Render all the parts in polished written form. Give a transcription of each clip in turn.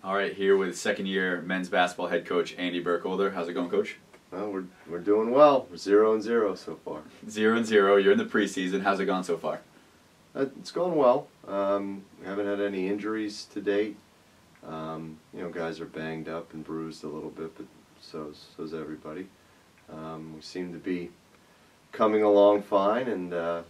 All right, here with second-year men's basketball head coach Andy Burkholder. How's it going, Coach? Well, we're doing well. We're 0-0 so far. 0-0. You're in the preseason. How's it gone so far? It's going well. We haven't had any injuries to date. Guys are banged up and bruised a little bit, but so's everybody. We seem to be coming along fine, and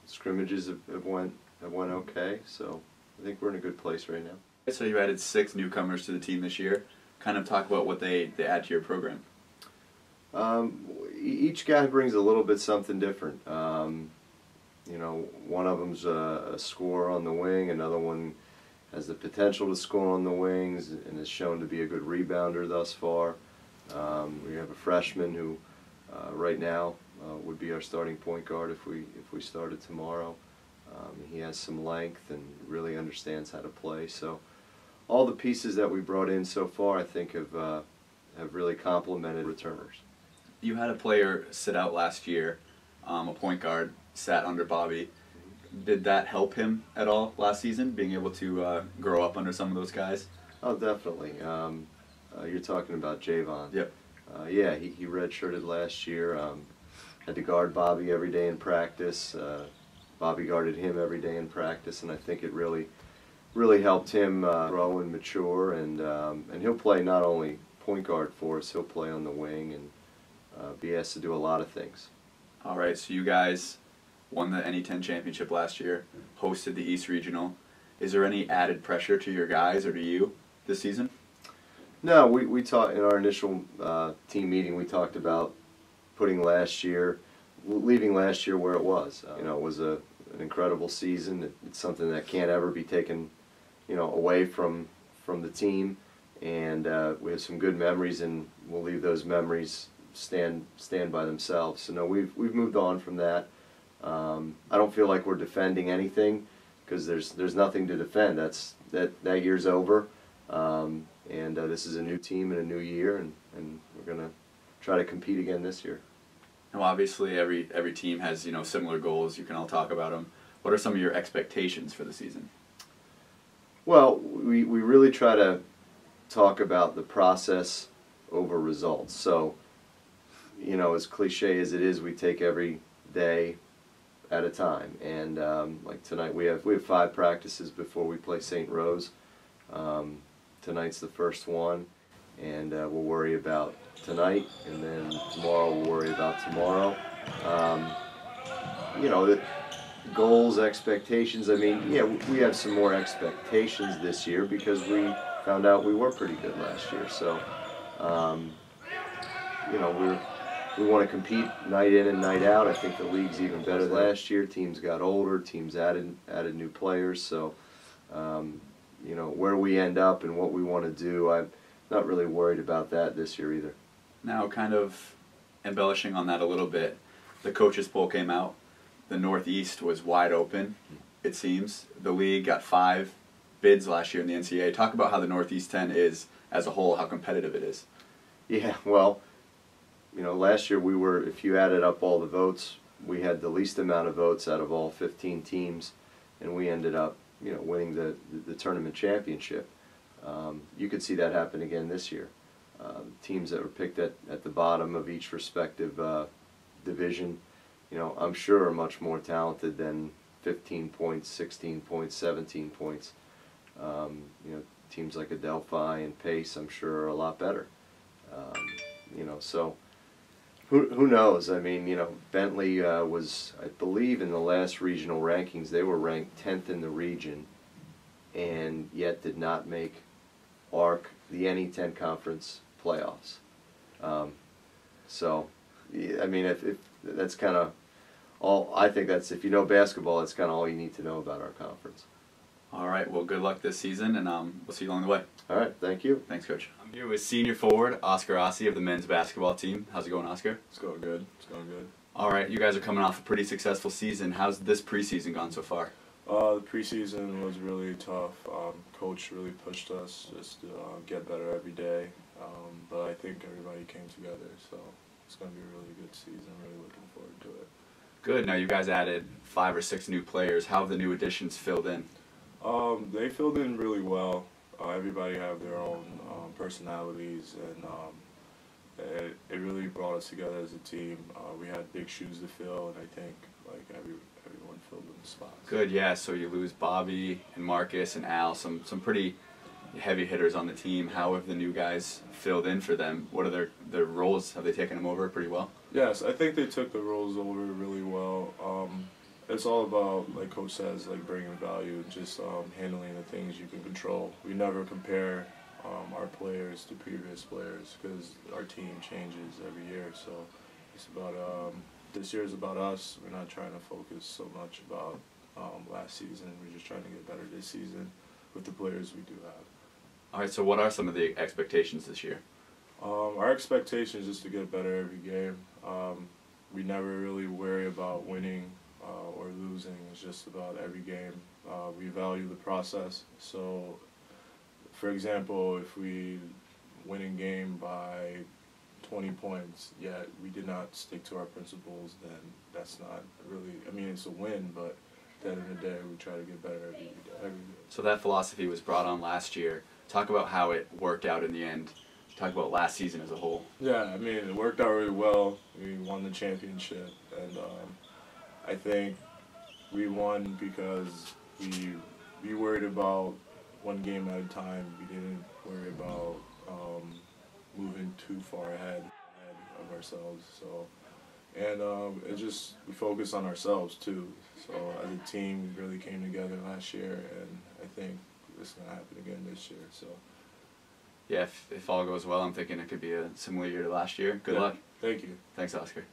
scrimmages have went okay. So I think we're in a good place right now. So you added 6 newcomers to the team this year. Kind of talk about what they add to your program. Each guy brings a little bit something different. One of them's a scorer on the wing. Another one has the potential to score on the wings and has shown to be a good rebounder thus far. We have a freshman who, right now, would be our starting point guard if we started tomorrow. He has some length and really understands how to play. So all the pieces that we brought in so far, I think, have really complemented returners. You had a player sit out last year, a point guard, sat under Bobby. Did that help him at all last season, being able to grow up under some of those guys? Oh, definitely. You're talking about Javon. Yep. Yeah, he redshirted last year. Had to guard Bobby every day in practice. Bobby guarded him every day in practice, and I think it really helped him grow and mature. And he'll play not only point guard for us, he'll play on the wing and be asked to do a lot of things. All right, so you guys won the NE10 championship last year, hosted the East Regional. Is there any added pressure to your guys or to you this season? No, we talked in our initial team meeting. We talked about leaving last year where it was. It was an incredible season. It's something that can't ever be taken, away from the team. And we have some good memories, and we'll leave those memories stand by themselves. So no, we've moved on from that. I don't feel like we're defending anything because there's nothing to defend. That year's over, and this is a new team and a new year, and we're gonna try to compete again this year. Now, obviously, every team has similar goals. You can all talk about them. What are some of your expectations for the season? Well, we really try to talk about the process over results. So, as cliche as it is, we take every day at a time. And like tonight, we have 5 practices before we play St. Rose. Tonight's the first one, and we'll worry about tonight, and then tomorrow we'll worry about tomorrow. The goals, expectations. I mean, yeah, we have some more expectations this year because we found out we were pretty good last year. So, we want to compete night in and night out. I think the league's even better than last year. Teams got older. Teams added new players. So, where we end up and what we want to do, I'm not really worried about that this year either. Now, kind of embellishing on that a little bit, the Coaches Poll came out. The Northeast was wide open, it seems. The league got 5 bids last year in the NCAA. Talk about how the Northeast 10 is as a whole, how competitive it is. Yeah, well, last year if you added up all the votes, we had the least amount of votes out of all 15 teams, and we ended up, winning the tournament championship. You could see that happen again this year. Teams that were picked at the bottom of each respective division, I'm sure are much more talented than 15 points, 16 points, 17 points. Teams like Adelphi and Pace, I'm sure, are a lot better. So who knows? I mean, Bentley was, I believe, in the last regional rankings, they were ranked 10th in the region, and yet did not make the NE10 conference playoffs. So, I mean, if that's kind of all, I think that's, if you know basketball, that's kind of all you need to know about our conference. All right, well, good luck this season, and we'll see you along the way. All right, thank you. Thanks, Coach. I'm here with senior forward Oscar Ossie of the men's basketball team. How's it going, Oscar? It's going good. It's going good. All right, you guys are coming off a pretty successful season. How's this preseason gone so far? The preseason was really tough. Coach really pushed us just to get better every day. But I think everybody came together, so it's going to be a really good season. I'm really looking forward to it. Good. Now you guys added 5 or 6 new players. How have the new additions filled in? They filled in really well. everybody have their own personalities, and it really brought us together as a team. We had big shoes to fill, and I think like everyone filled in the spots. Good, yeah. So you lose Bobby and Marcus and Al, some pretty heavy hitters on the team. How have the new guys filled in for them? What are their roles? Have they taken them over pretty well? Yes, I think they took the roles over really well. It's all about, like Coach says, like bringing value, just handling the things you can control. We never compare our players to previous players because our team changes every year. So it's about this year is about us. We're not trying to focus so much about last season. We're just trying to get better this season with the players we do have. All right. So what are some of the expectations this year? Our expectation is just to get better every game. We never really worry about winning or losing. It's just about every game. We value the process. So, for example, if we win a game by 20 points, yet we did not stick to our principles, then that's not really, I mean, it's a win, but at the end of the day, we try to get better every day. So that philosophy was brought on last year. Talk about how it worked out in the end. Talk about last season as a whole. Yeah, I mean, it worked out really well. We won the championship, and I think we won because we worried about one game at a time. We didn't worry about moving too far ahead of ourselves. So, and it just, we focused on ourselves too. So as a team, we really came together last year, and I think it's gonna happen again this year. So. Yeah, if all goes well, I'm thinking it could be a similar year to last year. Good luck. Thank you. Thanks, Oscar.